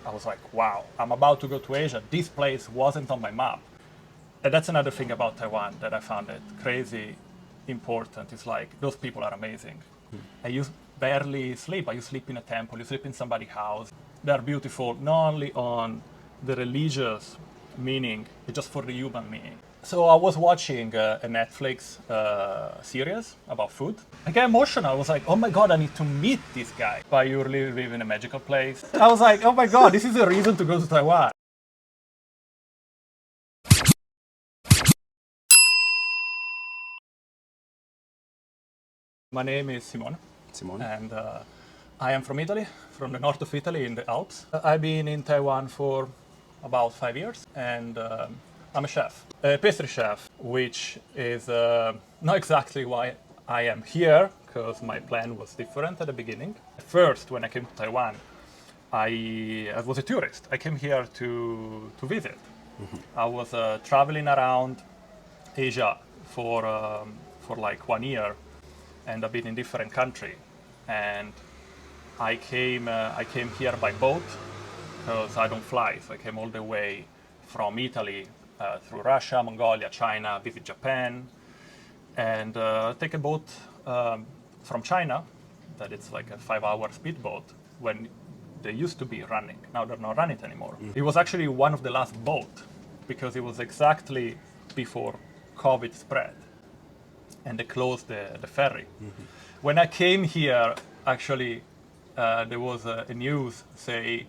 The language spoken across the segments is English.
I was like, wow, I'm about to go to Asia. This place wasn't on my map. And that's another thing about Taiwan that I found it crazy important. It's like, those people are amazing. And you barely sleep. You sleep in a temple, you sleep in somebody's house. They're beautiful, not only on the religious meaning, it's just for the human meaning. So I was watching a Netflix series about food. I got emotional. I was like, oh my God, I need to meet this guy. But you really live in a magical place. I was like, oh my God, this is a reason to go to Taiwan. My name is Simone. And I am from Italy, from the north of Italy in the Alps. I've been in Taiwan for about 5 years, and I'm a chef, a pastry chef, which is not exactly why I am here, because my plan was different at the beginning. First, when I came to Taiwan, I was a tourist. I came here to visit. I was traveling around Asia for like 1 year, and I've been in different countries. And I came here by boat because I don't fly, so I came all the way from Italy through Russia, Mongolia, China, visit Japan, and take a boat from China, that it's like a 5-hour speedboat when they used to be running. Now they're not running anymore. It was actually one of the last boats because it was exactly before COVID spread, and they closed the ferry. When I came here, actually, there was a news say,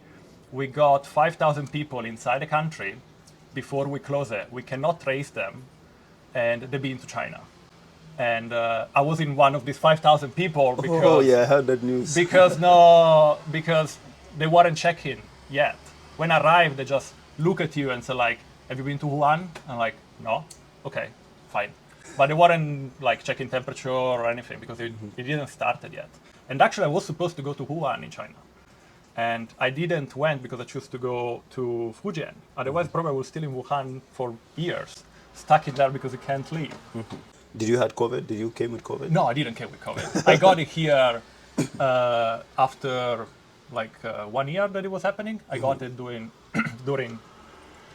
we got 5,000 people inside the country before we close it. We cannot trace them, and they've been to China. And I was in one of these 5,000 people because... Oh yeah, I heard that news. because they weren't checking yet. When I arrived, they just look at you and say like, have you been to Wuhan? I'm like, no. Okay, fine. But they weren't like checking temperature or anything because it didn't started yet. And actually I was supposed to go to Wuhan in China. And I didn't went because I chose to go to Fujian. Otherwise probably I was still in Wuhan for years, stuck in there because you can't leave. Did you had COVID? Did you came with COVID? No, I didn't come with COVID. I got it here after like 1 year that it was happening. I got it during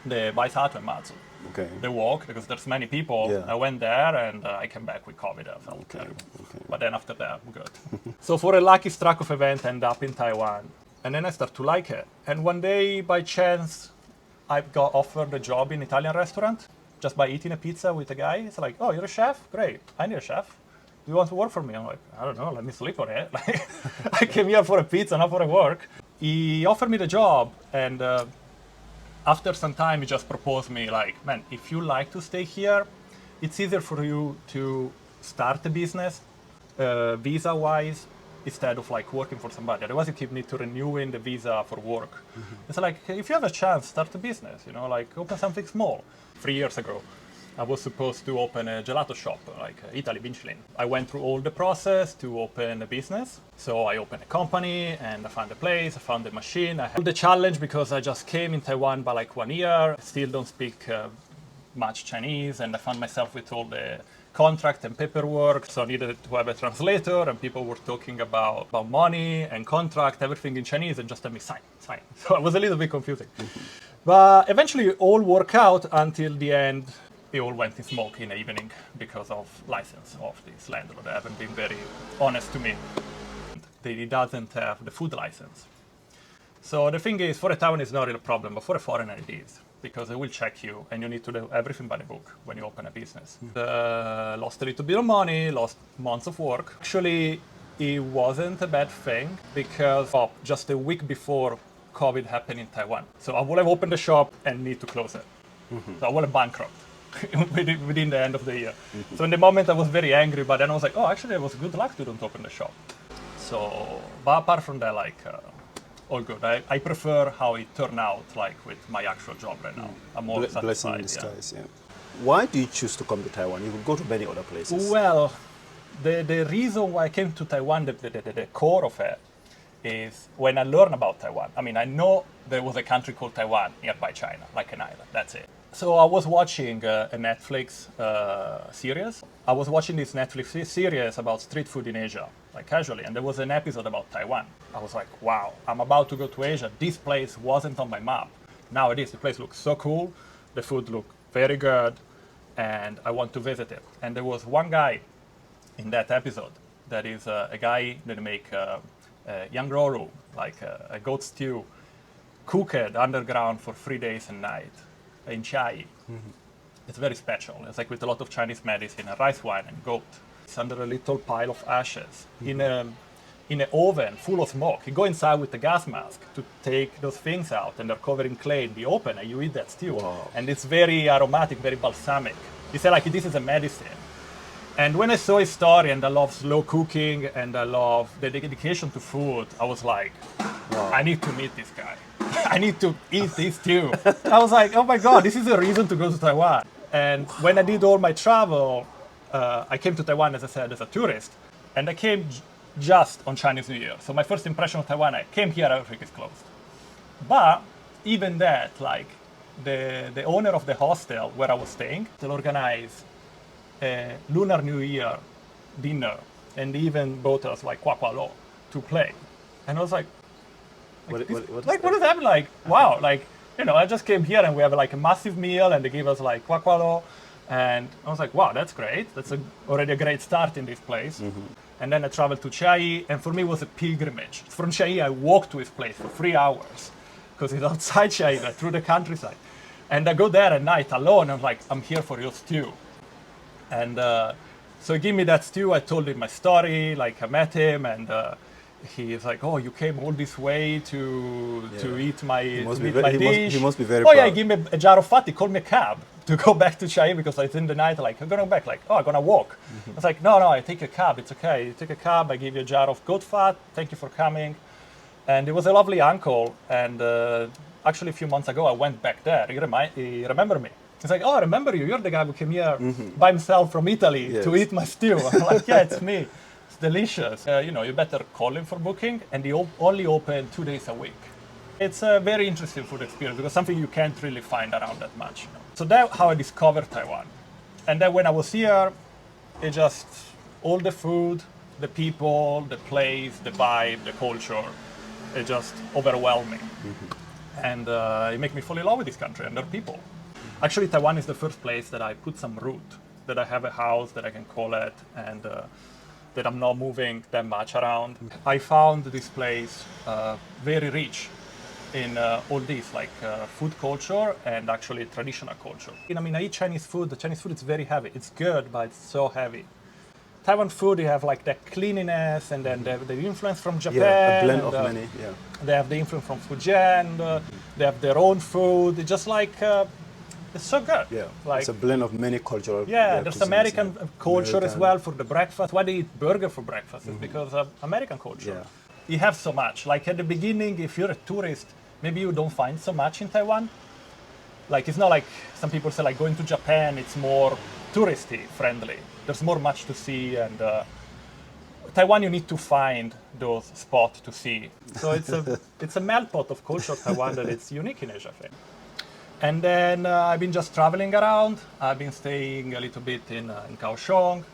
the Baisato Matsu. Okay. The walk, because there's many people. Yeah. I went there and I came back with COVID. I felt terrible. Okay. But then after that, I'm good. So for a lucky stroke of event, I ended up in Taiwan. And then I started to like it. And one day, by chance, I got offered a job in an Italian restaurant just by eating a pizza with a guy. It's like, oh, you're a chef? Great. I need a chef. Do you want to work for me? I'm like, I don't know. Let me sleep on it. Like, I came here for a pizza, not for a work. He offered me the job, and after some time, he just proposed me like, man, if you like to stay here, it's easier for you to start a business visa-wise instead of like working for somebody. Otherwise, you keep need to renewing the visa for work. It's like, if you have a chance, start a business, you know, like open something small. 3 years ago, I was supposed to open a gelato shop, like Italy Vincilin. I went through all the process to open a business. So I opened a company and I found a place, I found a machine. I had the challenge because I just came in Taiwan by like 1 year, still don't speak much Chinese, and I found myself with all the contract and paperwork. So I needed to have a translator, and people were talking about money and contract, everything in Chinese, and just tell me sign. So it was a little bit confusing. But eventually it all worked out until the end. It all went in smoke in the evening because of license of this landlord. They haven't been very honest to me. He doesn't have the food license. So the thing is, for a Taiwanese it's not really a problem, but for a foreigner it is, because they will check you and you need to do everything by the book when you open a business. Lost a little bit of money, lost months of work. Actually, it wasn't a bad thing because of just a week before COVID happened in Taiwan. So I would have opened the shop and need to close it. So I would have bankrupt within the end of the year. So in the moment I was very angry, but then I was like, oh, actually it was good luck to don't open the shop. So, but apart from that, like, all good. I prefer how it turned out, like with my actual job right now. I'm more satisfied. Blessing in disguise, yeah. Why do you choose to come to Taiwan? You could go to many other places. Well, the reason why I came to Taiwan, the core of it, is when I learned about Taiwan. I mean, I know there was a country called Taiwan nearby China, like an island, that's it. So I was watching a Netflix series. I was watching this Netflix series about street food in Asia, like casually. And there was an episode about Taiwan. I was like, wow, I'm about to go to Asia. This place wasn't on my map. Now it is. The place looks so cool. The food looked very good. And I want to visit it. And there was one guy in that episode that is a guy that make yang roru, like a goat stew, cooked underground for 3 days and nights in chai. It's very special. It's like with a lot of Chinese medicine, rice wine and goat. It's under a little pile of ashes in an oven full of smoke. You go inside with the gas mask to take those things out, and they're covered in clay, and be open, and you eat that stew. Wow. And it's very aromatic, very balsamic. You say like this is a medicine. And when I saw his story, and I love slow cooking, and I love the dedication to food, I was like, wow. I need to meet this guy. I need to eat this too. I was like, oh my God, this is a reason to go to Taiwan. And when I did all my travel, I came to Taiwan, as I said, as a tourist. And I came just on Chinese New Year. So my first impression of Taiwan, I came here, everything is closed. But even that, like the owner of the hostel where I was staying, they'll organize a Lunar New Year dinner, and even bought us like kwak-wa-lo to play. And I was like, what does that mean? Like, wow, like, you know, I just came here and we have like a massive meal and they gave us like kwak-wa-lo. And I was like, wow, that's great. That's already a great start in this place. And then I traveled to Chiayi, and for me it was a pilgrimage. From Chiayi, I walked to his place for 3 hours because it's outside Chiayi, like, through the countryside. And I go there at night alone. I'm like, I'm here for your stew. And so he gave me that stew. I told him my story, like I met him, and he's like, oh, you came all this way to eat my dish. He must be very proud. proud. Yeah, he gave me a jar of fat. He called me a cab to go back to Chiayi because it's in the night. Like, I'm going back. Like, oh, I'm going to walk. I was like, no, I take a cab. It's okay. You take a cab. I give you a jar of goat fat. Thank you for coming. And it was a lovely uncle. And actually, a few months ago, I went back there. He remembered me. He's like, oh, I remember you. You're the guy who came here by himself from Italy to eat my stew. I'm like, yeah, it's me. It's delicious. You know, you better call him for booking, and he only open 2 days a week. It's a very interesting food experience because something you can't really find around that much. You know? So that's how I discovered Taiwan. And then when I was here, it just, all the food, the people, the place, the vibe, the culture, it just overwhelmed me. And it made me fall in love with this country and their people. Actually, Taiwan is the first place that I put some root, that I have a house that I can call it, and that I'm not moving that much around. I found this place very rich in all this, like food culture and actually traditional culture. I mean, I eat Chinese food. The Chinese food is very heavy. It's good, but it's so heavy. Taiwan food, you have like that cleanliness, and then they have the influence from Japan. Yeah, a blend and, of many. Yeah. They have the influence from Fujian. They have their own food. It's just like, it's so good. Yeah, like, it's a blend of many cultural. Yeah, there's cuisines, American culture as American. well for the breakfast. Why they eat burger for breakfast is because of American culture. Yeah. You have so much. Like at the beginning, if you're a tourist, maybe you don't find so much in Taiwan. Like it's not like some people say like going to Japan, it's more touristy friendly. There's more much to see, and Taiwan you need to find those spots to see. So it's a meltpot of culture of Taiwan that it's unique in Asia, I think. And then I've been just traveling around. I've been staying a little bit in Kaohsiung.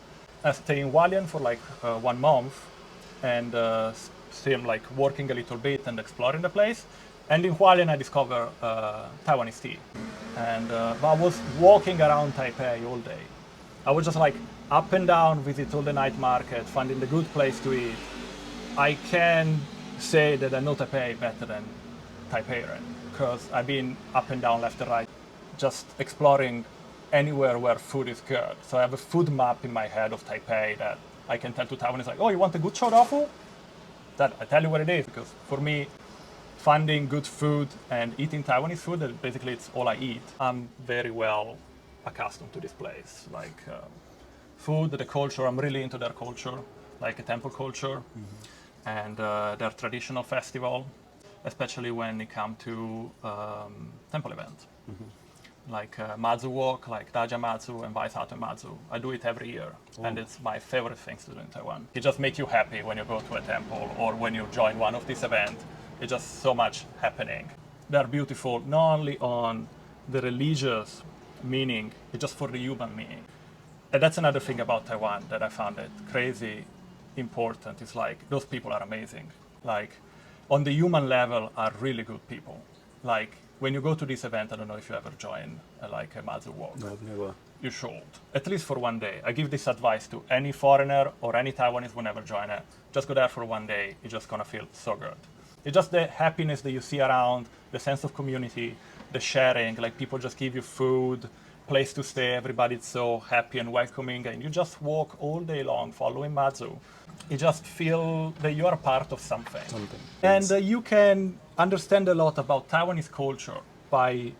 I stayed in Hualien for like 1 month, and still like working a little bit and exploring the place. And in Hualien I discovered Taiwanese tea. And I was walking around Taipei all day. I was just like up and down, visit all the night market, finding the good place to eat. I can say that I know Taipei better than Taipeian, because I've been up and down, left and right, just exploring anywhere where food is good. So I have a food map in my head of Taipei that I can tell to Taiwanese, like, oh, you want a good chow tofu? That I tell you what it is, because for me, finding good food and eating Taiwanese food, basically it's all I eat. I'm very well accustomed to this place. Like food, the culture, I'm really into their culture, like a temple culture, and their traditional festival, especially when it comes to temple events. Like Mazu walk, like Daja Mazu and Waisato Mazu. I do it every year, and it's my favorite thing to do in Taiwan. It just makes you happy when you go to a temple or when you join one of these events. It's just so much happening. They're beautiful not only on the religious meaning, it's just for the human meaning. And that's another thing about Taiwan that I found it crazy. important is like those people are amazing. Like on the human level are really good people. Like when you go to this event, I don't know if you ever join like a Mazu walk. No, I've never. You should, at least for one day. I give this advice to any foreigner or any Taiwanese who never join it. Just go there for one day. You're just gonna feel so good. It's just the happiness that you see around, the sense of community, the sharing, like people just give you food, place to stay, everybody's so happy and welcoming, and you just walk all day long following Mazu. You just feel that you are part of something. And you can understand a lot about Taiwanese culture by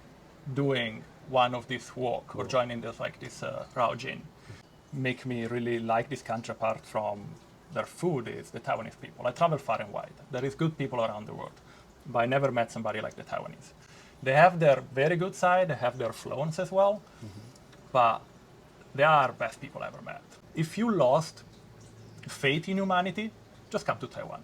doing one of these walk or joining this like this Raojin. Make me really like this country apart from their food is the Taiwanese people. I travel far and wide. There is good people around the world, but I never met somebody like the Taiwanese. They have their very good side, they have their flaws as well, but they are best people I ever met. If you lost faith in humanity, just come to Taiwan.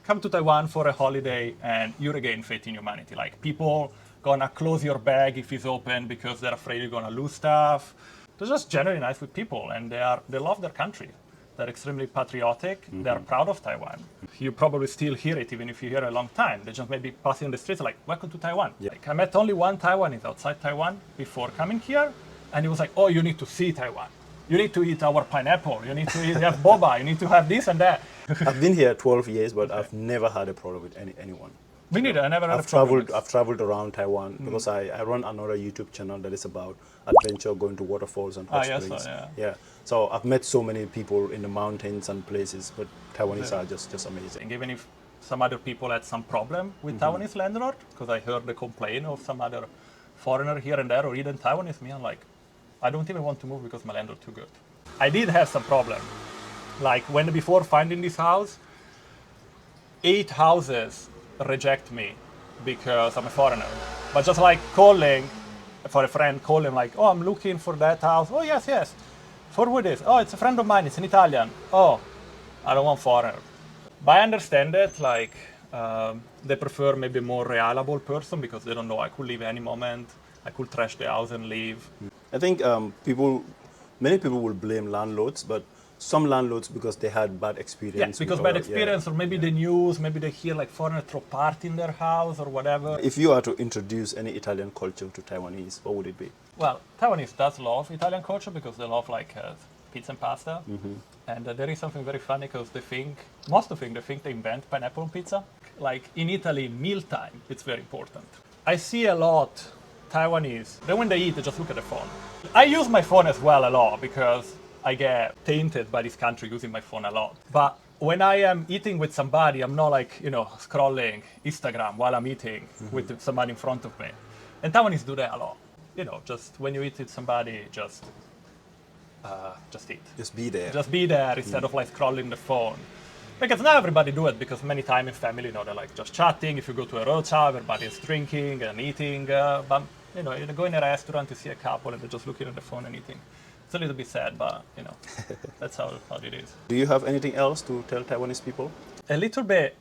Come to Taiwan for a holiday and you regain faith in humanity. Like people gonna close your bag if it's open because they're afraid you're gonna lose stuff. They're just generally nice with people and they love their country. They're extremely patriotic. They're proud of Taiwan. You probably still hear it even if you're here a long time. They just maybe passing on the streets like, welcome to Taiwan. Yeah. Like, I met only one Taiwanese outside Taiwan before coming here. And he was like, oh, you need to see Taiwan. You need to eat our pineapple. You need to have boba. You need to have this and that. I've been here 12 years, but I've never had a problem with anyone. Me neither. I never had a problem. I've traveled around Taiwan because I run another YouTube channel that is about adventure, going to waterfalls and hot springs. Yes, yeah. So I've met so many people in the mountains and places, but Taiwanese are just amazing. And even if some other people had some problem with Taiwanese landlord, because I heard the complaint of some other foreigner here and there, or even Taiwanese, me, I'm like, I don't even want to move because my landlord too good. I did have some problem. Like when before finding this house, 8 houses reject me because I'm a foreigner. But just like calling for a friend, calling like, oh, I'm looking for that house. Oh, yes. Forward this. Oh, it's a friend of mine. It's an Italian. Oh, I don't want foreigner. But I understand it. Like they prefer maybe more reliable person because they don't know I could leave any moment. I could trash the house and leave. I think many people will blame landlords, but some landlords because they had bad experience. Yeah, because bad experience, or maybe the news, maybe they hear like foreigner throw party in their house or whatever. If you are to introduce any Italian culture to Taiwanese, what would it be? Well, Taiwanese does love Italian culture because they love like pizza and pasta. And there is something very funny because they think they invent pineapple on pizza. Like in Italy, mealtime, it's very important. I see a lot Taiwanese, then when they eat, they just look at the phone. I use my phone as well a lot because I get tainted by this country using my phone a lot. But when I am eating with somebody, I'm not like, scrolling Instagram while I'm eating with somebody in front of me. And Taiwanese do that a lot. Just when you eat with somebody, just eat. Just be there. Just be there instead of like scrolling the phone. Because not everybody do it, because many times in family, they're like just chatting. If you go to a roadshow, everybody is drinking and eating. But, you go in a restaurant, you see a couple and they're just looking at the phone and eating. It's a little bit sad, but, that's how it is. Do you have anything else to tell Taiwanese people? A little bit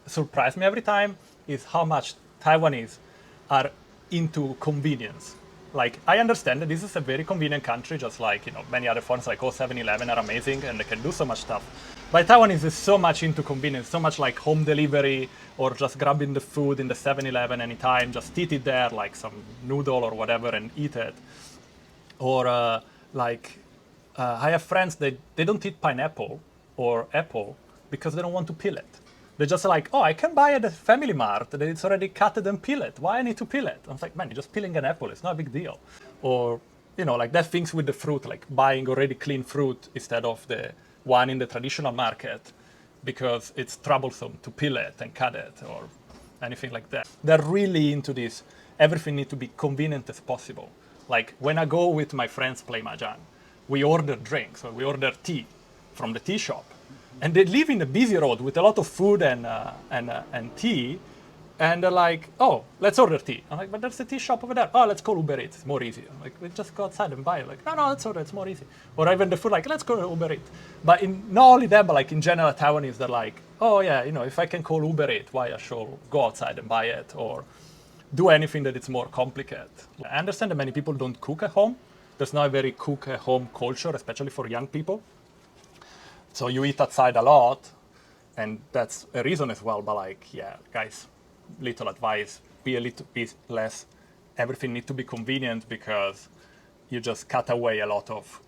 surprised me every time is how much Taiwanese are into convenience. Like, I understand that this is a very convenient country, just like, many other foreigners, like, 7-Eleven are amazing and they can do so much stuff. But Taiwanese is so much into convenience, so much like home delivery or just grabbing the food in the 7-Eleven anytime, just eat it there, like some noodle or whatever, and eat it. Or I have friends, they don't eat pineapple or apple because they don't want to peel it. They're just like, oh, I can buy at the Family Mart. It's already cut and peel it. Why I need to peel it? I was like, man, you're just peeling an apple. It's not a big deal. Or, like that things with the fruit, like buying already clean fruit instead of the one in the traditional market because it's troublesome to peel it and cut it or anything like that. They're really into this. Everything needs to be convenient as possible. Like when I go with my friends play Mahjong, we order drinks or we order tea from the tea shop. And they live in a busy road with a lot of food and tea. And they're like, oh, let's order tea. I'm like, but there's a tea shop over there. Oh, let's call Uber Eats. It's more easy. I'm like, we just go outside and buy it. Like, no, let's order. It's more easy. Or even the food, like, let's go to Uber Eats. But not only that, but like in general, Taiwanese, they're like, oh yeah, if I can call Uber Eats, why I should go outside and buy it or do anything that it's more complicated. I understand that many people don't cook at home. There's not a very cook at home culture, especially for young people. So you eat outside a lot, and that's a reason as well. But like, yeah, guys, little advice: be a little bit less. Everything needs to be convenient because you just cut away a lot of,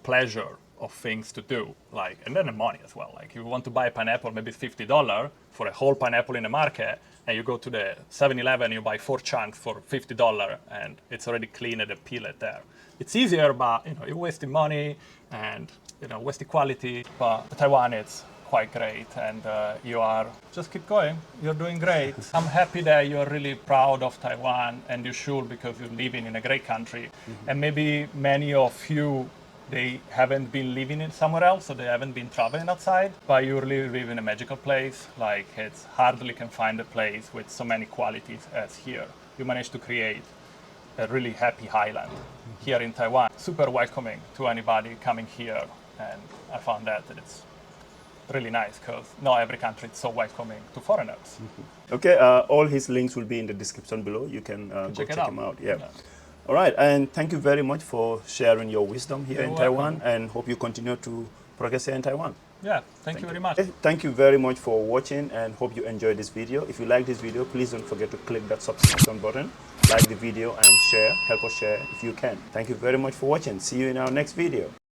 pleasure of things to do. Like, and then the money as well. Like, if you want to buy a pineapple, maybe it's $50 for a whole pineapple in the market, and you go to the 7-Eleven, you buy 4 chunks for $50, and it's already cleaned and peeled there. It's easier, but you're wasting money and wasting quality. But Taiwan, it's quite great, and you are just keep going. You're doing great. I'm happy that you're really proud of Taiwan, and you should, because you're living in a great country. And maybe many of you, they haven't been living in somewhere else, so they haven't been traveling outside, but you really live in a magical place. Like, it's hardly can find a place with so many qualities as here. You managed to create a really happy island here in Taiwan. Super welcoming to anybody coming here, and I found that it's really nice because not every country is so welcoming to foreigners. Okay, all his links will be in the description below. You can go check him out. Yeah. All right, and thank you very much for sharing your wisdom here in Taiwan, and hope you continue to progress here in Taiwan. Yeah, thank you very much. Thank you very much for watching, and hope you enjoyed this video. If you like this video, please don't forget to click that subscription button, like the video, and share. Help us share if you can. Thank you very much for watching. See you in our next video.